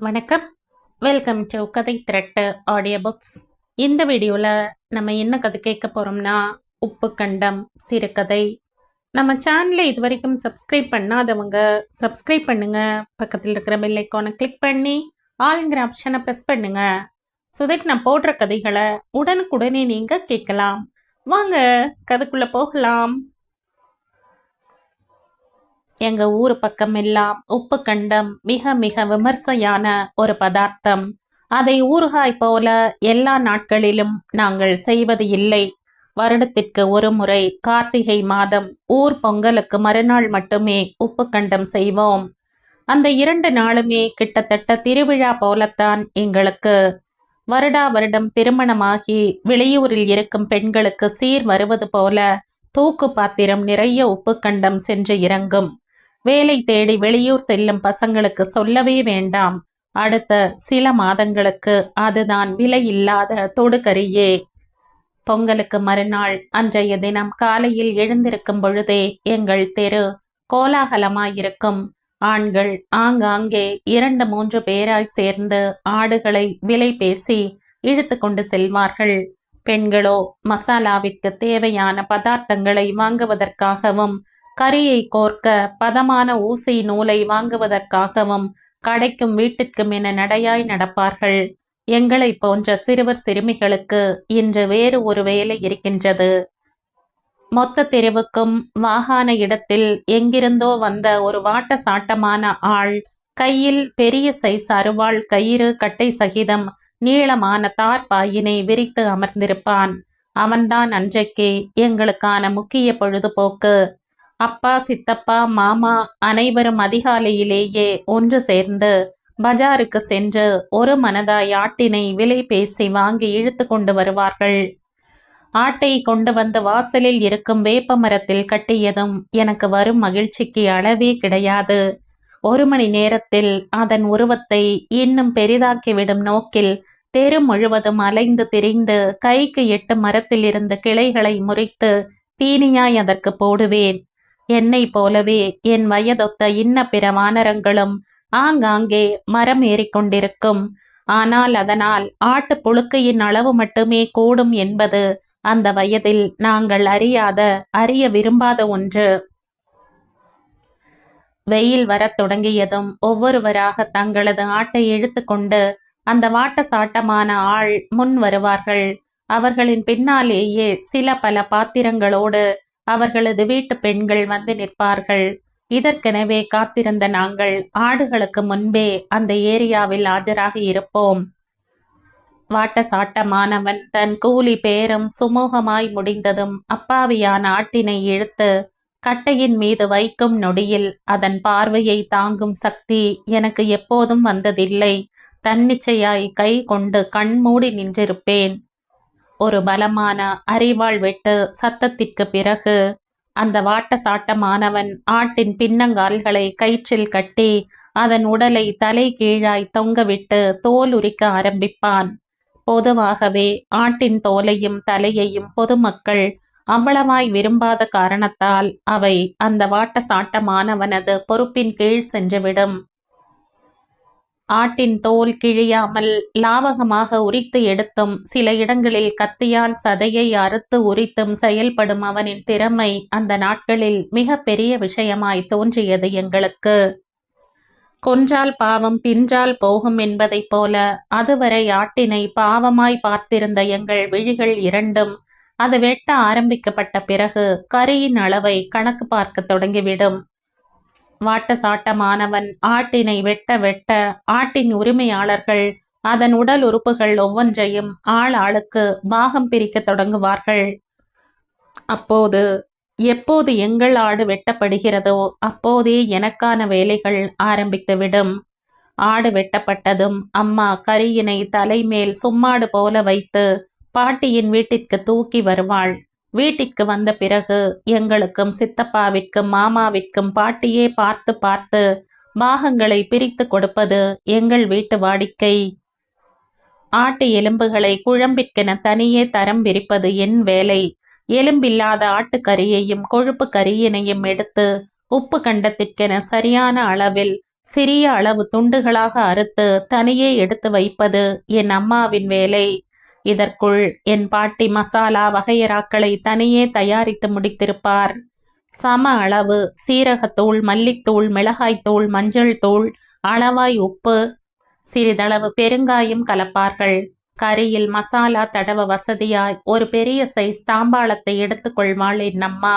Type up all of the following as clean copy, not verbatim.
வணக்கம். Welcome to கதை திரட்டு audio books. இந்த வீடியோவில் நம்ம என்ன கதை கேட்க போகிறோம்னா, உப்பு கண்டம் சிறுகதை. நம்ம சேனலை இது வரைக்கும் சப்ஸ்கிரைப் பண்ணாதவங்க சப்ஸ்கிரைப் பண்ணுங்க. பக்கத்தில் இருக்கிற பெல் ஐக்கானை கிளிக் பண்ணி ஆளுங்கிற ஆப்ஷனை ப்ரெஸ் பண்ணுங்க. ஸோ தட் நான் போடுற கதைகளை உடனுக்குடனே நீங்கள் கேட்கலாம். வாங்க கதைக்குள்ளே போகலாம். எங்க ஊர் பக்கம் எல்லாம் உப்பு கண்டம் மிக மிக விமர்சையான ஒரு பதார்த்தம். அதை ஊறுகாய் போல எல்லா நாட்களிலும் நாங்கள் செய்வது இல்லை. வருடத்திற்கு ஒரு முறை கார்த்திகை மாதம் ஊர் பொங்கலுக்கு மறுநாள் மட்டுமே உப்பு கண்டம் செய்வோம். அந்த 2 நாளுமே கிட்டத்தட்ட திருவிழா போலத்தான் எங்களுக்கு. வருடா வருடம் திருமணமாகி வெளியூரில் இருக்கும் பெண்களுக்கு சீர் வருவது போல தூக்கு பாத்திரம் நிறைய உப்பு கண்டம் சென்று இறங்கும். வேலை தேடி வெளியூர் செல்லும் பசங்களுக்கு சொல்லவே வேண்டாம். அடுத்த சில மாதங்களுக்கு அதுதான் விலை இல்லாத தொடுகரியே. பொங்கலுக்கு மறுநாள் அன்றைய தினம் காலையில் எழுந்திருக்கும் பொழுதே எங்கள் தெரு கோலாகலமாயிருக்கும். ஆண்கள் ஆங்காங்கே 2-3 பேராய் சேர்ந்து ஆடுகளை விலை பேசி இழுத்து கொண்டு செல்வார்கள். பெண்களோ மசாலாவிற்கு தேவையான பதார்த்தங்களை வாங்குவதற்காகவும் கரியை கோர்க்க பதமான ஊசி நூலை வாங்குவதற்காகவும் கடைக்கும் வீட்டிற்கும் என நடையாய் நடப்பார்கள். எங்களை போன்ற சிறுவர் சிறுமிகளுக்கு இன்று வேறு ஒரு வேலை இருக்கின்றது. மொத்த தெருவுக்கும் வாகான இடத்தில் எங்கிருந்தோ வந்த ஒரு வாட்ட சாட்டமான ஆள் கையில் பெரிய சைஸ் அருவாள் கயிறு கட்டை சகிதம் நீளமான தார்பாயினை விரித்து அமர்ந்திருப்பான். அவன்தான் அன்றைக்கு எங்களுக்கான முக்கிய பொழுதுபோக்கு. அப்பா சித்தப்பா மாமா அனைவரும் அதிகாலையிலேயே ஒன்று சேர்ந்து பஜாருக்கு சென்று ஒரு மனதாய் ஆட்டினை விலை பேசி வாங்கி இழுத்து கொண்டு வருவார்கள். ஆட்டை கொண்டு வந்து வாசலில் இருக்கும் வேப்ப மரத்தில் கட்டியதும் எனக்கு வரும் மகிழ்ச்சிக்கு அளவே கிடையாது. 1 மணி நேரத்தில் அதன் உருவத்தை இன்னும் பெரிதாக்கிவிடும் நோக்கில் தெரு முழுவதும் அலைந்து திரிந்து கைக்கு எட்டு மரத்தில் இருந்து கிளைகளை முறித்து தீனியாய் அதற்கு போடுவேன். என்னை போலவே என் வயதொத்த இன்ன பிற வானரங்களும் ஆங்காங்கே மரம் ஏறிக்கொண்டிருக்கும். ஆனால் அதனால் ஆட்டு புழுக்கையின் அளவு மட்டுமே கூடும் என்பது அந்த வயதில் நாங்கள் அறிய விரும்பாத ஒன்று. வெயில் வரத் தொடங்கியதும் ஒவ்வொருவராக தங்களது ஆட்டை இழுத்து கொண்டு அந்த வாட்ட சாட்டமான ஆள் முன் வருவார்கள். அவர்களின் பின்னாலேயே சில பல பாத்திரங்களோடு அவர்களது வீட்டு பெண்கள் வந்து நிற்பார்கள். இதற்கெனவே காத்திருந்த நாங்கள் ஆடுகளுக்கு முன்பே அந்த ஏரியாவில் ஆஜராகி இருப்போம். வாட்ட சாட்டமானவன் தன் கூலி பேரும் சுமூகமாய் முடிந்ததும் அப்பாவியான ஆட்டினை இழுத்து கட்டையின் மீது வைக்கும் நொடியில் அதன் பார்வையை தாங்கும் சக்தி எனக்கு எப்போதும் வந்ததில்லை. தன்னிச்சையாய் கை கொண்டு கண்மூடி நின்றிருப்பேன். ஒரு பலமான அரிவாள் வெட்டு சத்தத்திற்கு பிறகு அந்த வாட்ட சாட்டமானவன் ஆட்டின் பின்னங்கால்களை கயிற்றில் கட்டி அதன் உடலை தலை கீழாய் தொங்கவிட்டு தோல் உரிக்க ஆரம்பிப்பான். பொதுவாகவே ஆட்டின் தோலையும் தலையையும் பொதுமக்கள் அவ்வளவாய் விரும்பாத காரணத்தால் அவை அந்த வாட்ட சாட்டமானவனது பொறுப்பின் கீழ் சென்றுவிடும். ஆட்டின் தோல் கிழியாமல் லாவகமாக உரித்து எடுத்தும் சில இடங்களில் கத்தியால் சதையை அறுத்து உரித்தும் செயல்படும் அவனின் திறமை அந்த நாட்களில் மிக பெரிய விஷயமாய் தோன்றியது எங்களுக்கு. கொன்றால் பாவம் தின்றால் போகும் என்பதைப் போல அதுவரை ஆட்டினை பாவமாய் பார்த்திருந்த எங்கள் விழிகள் இரண்டும் அது வெட்ட ஆரம்பிக்கப்பட்ட பிறகு கரியின் அளவை கணக்கு பார்க்க தொடங்கிவிடும். வாட்ட சாட்டமானவன் ஆட்டினை வெட்ட வெட்ட ஆட்டின் உரிமையாளர்கள் அதன் உடல் உறுப்புகள் ஒவ்வொன்றையும் ஆளுக்கு பாகம் பிரிக்க தொடங்குவார்கள். அப்போது எப்போது எங்கள் ஆடு வெட்டப்படுகிறதோ அப்போதே எனக்கான வேலைகள் ஆரம்பித்துவிடும். ஆடு வெட்டப்பட்டதும் அம்மா கரியினை தலைமேல் சும்மாடு போல வைத்து பாட்டியின் வீட்டிற்கு தூக்கி வருவாள். வீட்டிற்கு வந்த பிறகு எங்களுக்கும் சித்தப்பாவிற்கும் மாமாவிற்கும் பாட்டியே பார்த்து பார்த்து பாகங்களை பிரித்து கொடுப்பது எங்கள் வீட்டு வாடிக்கை. ஆட்டு எலும்புகளை குழம்பிற்கென தனியே தரம் பிரிப்பது என் வேலை. எலும்பில்லாத ஆட்டுக்கறியையும் கொழுப்பு கரியினையும் எடுத்து உப்பு கண்டத்திற்கென சரியான அளவில் சிறிய அளவு துண்டுகளாக அறுத்து தனியே எடுத்து வைப்பது என் அம்மாவின் வேலை. இதற்குள் என் பாட்டி மசாலா வகையறாக்களை தனியே தயாரித்து முடித்திருப்பார். சம அளவு சீரகத்தூள், மல்லித்தூள், மிளகாய்த்தூள், மஞ்சள் தூள், அளவாய் உப்பு, சிறிதளவு பெருங்காயம் கலப்பார்கள். கறியில் மசாலா தடவ வசதியாய் ஒரு பெரிய சைஸ் தாம்பாளத்தை எடுத்துக்கொள்வாள் என் அம்மா.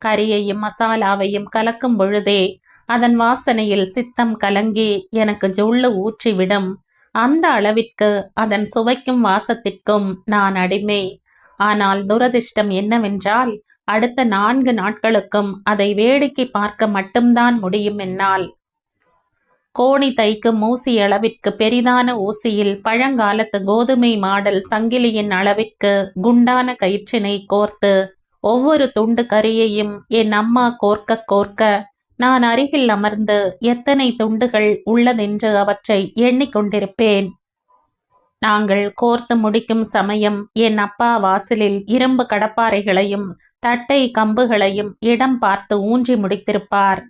கறியையும் மசாலாவையும் கலக்கும் பொழுதே அதன் வாசனையில் சித்தம் கலங்கி எனக்கு ஜொள்ளு ஊற்றிவிடும். அந்த அளவிற்கு அதன் சுவைக்கும் வாசத்திற்கும் நான் அடிமை. ஆனால் துரதிர்ஷ்டம் என்னவென்றால், அடுத்த 4 நாட்களுக்கும் அதை வேடிக்கை பார்க்க மட்டும்தான் முடியும் என்னால். கோணி தைக்கும் ஊசி அளவிற்கு பெரிதான ஊசியில் பழங்காலத்து கோதுமை மாடல் சங்கிலியின் அளவிற்கு குண்டான கயிற்றினை கோர்த்து ஒவ்வொரு துண்டு கறியையும் என் அம்மா கோர்க்க கோர்க்க நான் அருகில் அமர்ந்து எத்தனை துண்டுகள் உள்ளதென்று அவற்றை எண்ணிக்கொண்டிருப்பேன். நாங்கள் கோர்த்து முடிக்கும் சமயம் என் அப்பா வாசலில் இரும்பு கடப்பாறைகளையும் தட்டை கம்புகளையும் இடம் பார்த்து ஊன்றி முடித்திருப்பார்.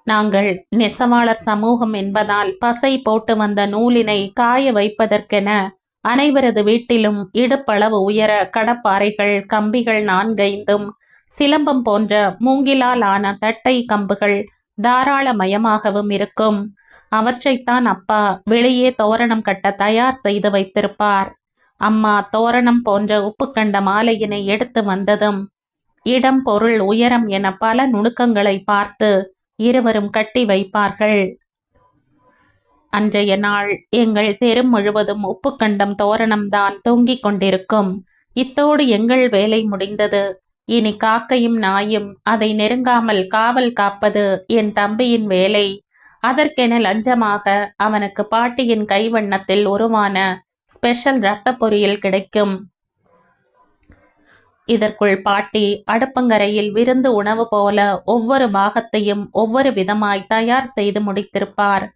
நாங்கள் நெசவாளர் சமூகம் என்பதால் பசை போட்டு வந்த நூலினை காய வைப்பதற்கென அனைவரது வீட்டிலும் இடுப்பளவு உயர கடப்பாறைகள், கம்பிகள் 4-5, சிலம்பம் போன்ற மூங்கிலால் ஆன தட்டை கம்புகள் தாராளமயமாகவும் இருக்கும். அவற்றைத்தான் அப்பா வெளியே தோரணம் கட்ட தயார் செய்து வைத்திருப்பார். அம்மா தோரணம் போன்ற உப்புக்கண்ட மாலையினை எடுத்து வந்ததும் இடம், பொருள், உயரம் என பல நுணுக்கங்களை பார்த்து இருவரும் கட்டி வைப்பார்கள். அன்றைய நாள் எங்கள் தெரு முழுவதும் உப்புக்கண்டம் தோரணம்தான் தொங்கிக் கொண்டிருக்கும். இத்தோடு எங்கள் வேலை முடிந்தது. இனி காக்கையும் நாயும் அதை நெருங்காமல் காவல் காப்பது என் தம்பியின் வேலை. அதற்கென லஞ்சமாக அவனுக்கு பாட்டியின் கைவண்ணத்தில் உருவான ஸ்பெஷல் இரத்த பொரியல் கிடைக்கும். இதற்குள் பாட்டி அடுப்பங்கரையில் விருந்து உணவு போல ஒவ்வொரு பாகத்தையும் ஒவ்வொரு விதமாய் தயார் செய்து முடித்திருப்பார்.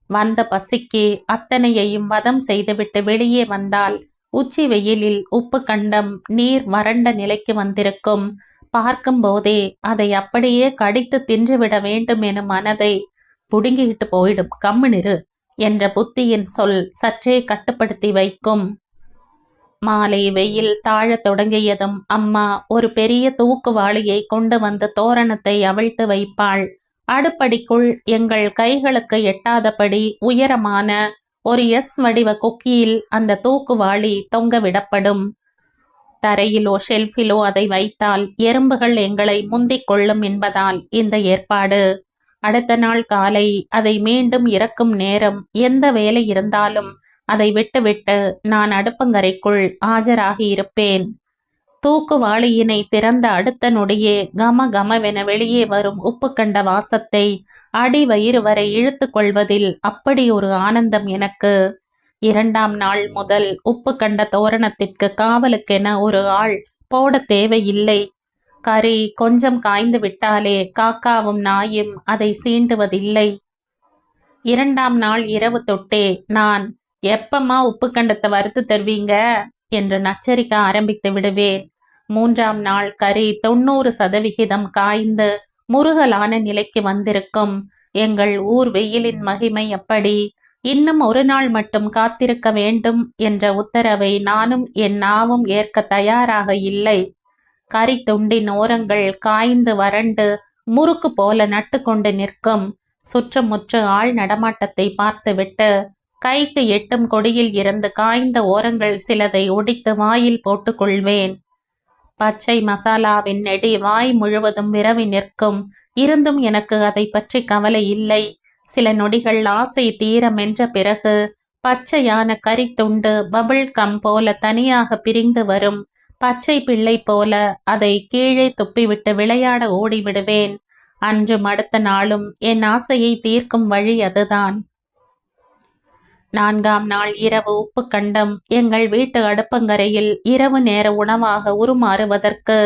வந்த பசிக்கு அத்தனையையும் வதம் செய்துவிட்டு வெளியே வந்தால் உச்சி வெயிலில் உப்பு கண்டம் நீர் வறண்ட நிலைக்கு வந்திருக்கும். பார்க்கும் போதே அதை அப்படியே கடித்து தின்றுவிட வேண்டும் எனும் மனதை புடுங்கிட்டு போயிடும். கம்முனிரு என்ற புத்தியின் சொல் சற்றே கட்டுப்படுத்தி வைக்கும். மாலை வெயில் தாழத் தொடங்கியதும் அம்மா ஒரு பெரிய தூக்குவாளியை கொண்டு வந்து தோரணத்தை அவிழ்த்து வைப்பாள். அடுப்படிக்குள் எங்கள் கைகளுக்கு எட்டாதபடி உயரமான ஒரு எஸ் வடிவ கொக்கியில் அந்த தூக்குவாளி தொங்க விடப்படும். தரையிலோ ஷெல்ஃபிலோ அதை வைத்தால் எறும்புகள் எங்களை முந்திக் கொள்ளும் என்பதால் இந்த ஏற்பாடு. அடுத்த நாள் காலை அதை மீண்டும் இறக்கும் நேரம் எந்த வேலை இருந்தாலும் அதை விட்டுவிட்டு நான் அடுப்பங்கரைக்குள் ஆஜராகி இருப்பேன். தூக்குவாளியினை திறந்த அடுத்த நொடியே கம கமவென வெளியே வரும் உப்பு கண்ட வாசத்தை அடி வயிறு வரை இழுத்து கொள்வதில் அப்படி ஒரு ஆனந்தம் எனக்கு. 2ஆம் நாள் முதல் உப்பு கண்ட தோரணத்திற்கு காவலுக்கென ஒரு ஆள் போட தேவையில்லை. கறி கொஞ்சம் காய்ந்து விட்டாலே காக்காவும் நாயும் அதை சீண்டுவதில்லை. 2ஆம் நாள் இரவு தொட்டே நான் எப்பமா உப்பு கண்டத்தை வறுத்து தருவீங்க என்று நச்சரிக்க ஆரம்பித்து விடுவேன். 3ஆம் நாள் கறி 90% காய்ந்து முருகலான நிலைக்கு வந்திருக்கும். எங்கள் ஊர் வெயிலின் மகிமை எப்படி! இன்னும் ஒரு நாள் மட்டும் காத்திருக்க வேண்டும் என்ற உத்தரவை நானும் என் நாவும் ஏற்க தயாராக இல்லை. கறி துண்டின் ஓரங்கள் காய்ந்து வறண்டு முறுக்கு போல நட்டு கொண்டு நிற்கும். சுற்றுமுற்று ஆள் நடமாட்டத்தை பார்த்துவிட்டு கைக்கு எட்டும் கொடியில் இருந்து காய்ந்த ஓரங்கள் சிலதை ஒடித்து வாயில் போட்டுக்கொள்வேன். பச்சை மசாலாவின் நெடி வாய் முழுவதும் விரவி நிற்கும். இருந்தும் எனக்கு அதை பற்றி கவலை இல்லை. சில நொடிகள் ஆசை தீர மென்ற பிறகு பச்சையான கறித்துண்டு பபிள் கம் போல தனியாக பிரிந்து வரும். பச்சை பிள்ளை போல அதை கீழே துப்பிவிட்டு விளையாட ஓடிவிடுவேன். அன்றும் அடுத்த நாளும் என் ஆசையை தீர்க்கும் வழி அதுதான். 4ஆம் நாள் இரவு உப்பு கண்டம் எங்கள் வீட்டு அடுப்பங்கரையில் இரவு நேர உணவாக உருமாறுவதற்கு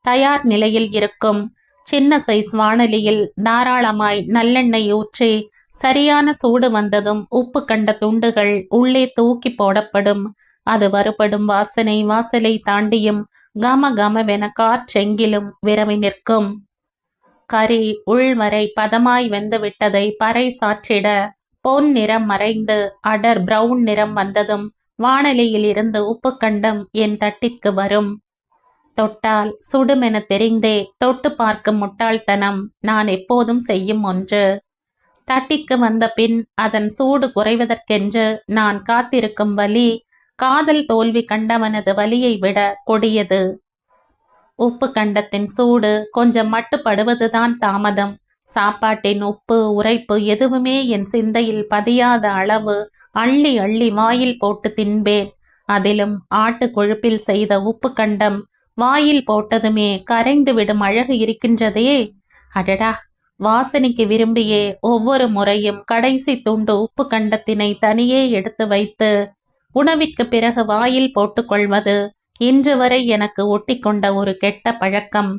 தயார் நிலையில் இருக்கும். சின்ன சைஸ் வாணலியில் தாராளமாய் நல்லெண்ணெய் ஊற்றி சரியான சூடு வந்ததும் உப்பு கண்ட துண்டுகள் உள்ளே தூக்கி போடப்படும். அது வறுபடும் வாசனை வாசலை தாண்டியும் கம கமவென காற்றெங்கிலும் விரவி நிற்கும். கறி உள்வரை பதமாய் வெந்து விட்டதை பறை சாற்றிட பொன் நிறம் மறைந்து அடர் பிரவுன் நிறம் வந்ததும் வாணலியில் இருந்து உப்பு கண்டம் என் தட்டிற்கு வரும். தொட்டால் சுடுமென தெரிந்தே தொட்டு பார்க்கும் முட்டாள்தனம் நான் எப்போதும் செய்யும் ஒன்று. தட்டிக்கு வந்த பின் அதன் சூடு குறைவதற்கென்று நான் காத்திருக்கும் வலி காதல் தோல்வி கண்டவனது வலியை விட கொடியது. உப்பு கண்டத்தின் சூடு கொஞ்சம் மட்டுப்படுவதுதான் தாமதம். சாப்பாட்டின் உப்பு உரைப்பு எதுவுமே என் சிந்தையில் பதியாத அளவு அள்ளி அள்ளி வாயில் போட்டு தின்பேன். அதிலும் ஆட்டு கொழுப்பில் செய்த உப்பு கண்டம் வாயில் போட்டதுமே கரைந்து விடும் அழகு இருக்கின்றதே. அடடா, வாசனைக்கு விரும்பியே ஒவ்வொரு முறையும் கடைசி துண்டு உப்பு கண்டத்தினை தனியே எடுத்து வைத்து உணவிற்கு பிறகு வாயில் போட்டுக்கொள்வது இன்று வரை எனக்கு ஒட்டி கொண்ட ஒரு கெட்ட பழக்கம்.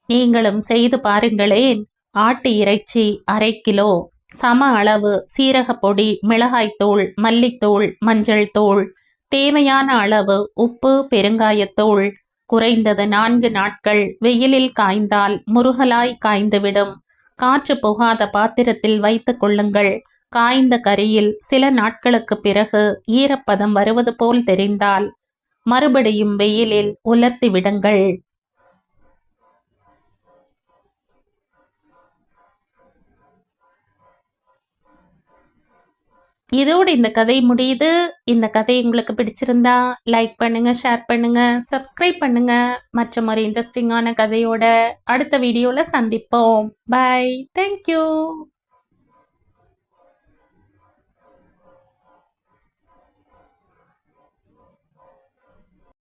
நீங்களும் செய்து பாருங்களேன். ஆட்டு இறைச்சி 1/2 கிலோ, சம அளவு சீரகப் பொடி, மிளகாய்த்தூள், மல்லித்தூள், மஞ்சள் தூள், தேவையான அளவு உப்பு, பெருங்காயத்தூள். குறைந்தது 4 நாட்கள் வெயிலில் காய்ந்தால் முருகலாய் காய்ந்துவிடும். காற்று புகாத பாத்திரத்தில் வைத்துக் கொள்ளுங்கள். காய்ந்த கறியில் சில நாட்களுக்கு பிறகு ஈரப்பதம் வருவது போல் தெரிந்தால் மறுபடியும் வெயிலில் உலர்த்தி விடுங்கள். இதோடு இந்த கதை முடியுது. இந்த கதை உங்களுக்கு பிடிச்சிருந்தா லைக் பண்ணுங்க, ஷேர் பண்ணுங்க, சப்ஸ்கிரைப் பண்ணுங்க. மற்றும் ஒரு இன்ட்ரெஸ்டிங்கான கதையோட அடுத்த வீடியோல சந்திப்போம். பை. தேங்க்யூ.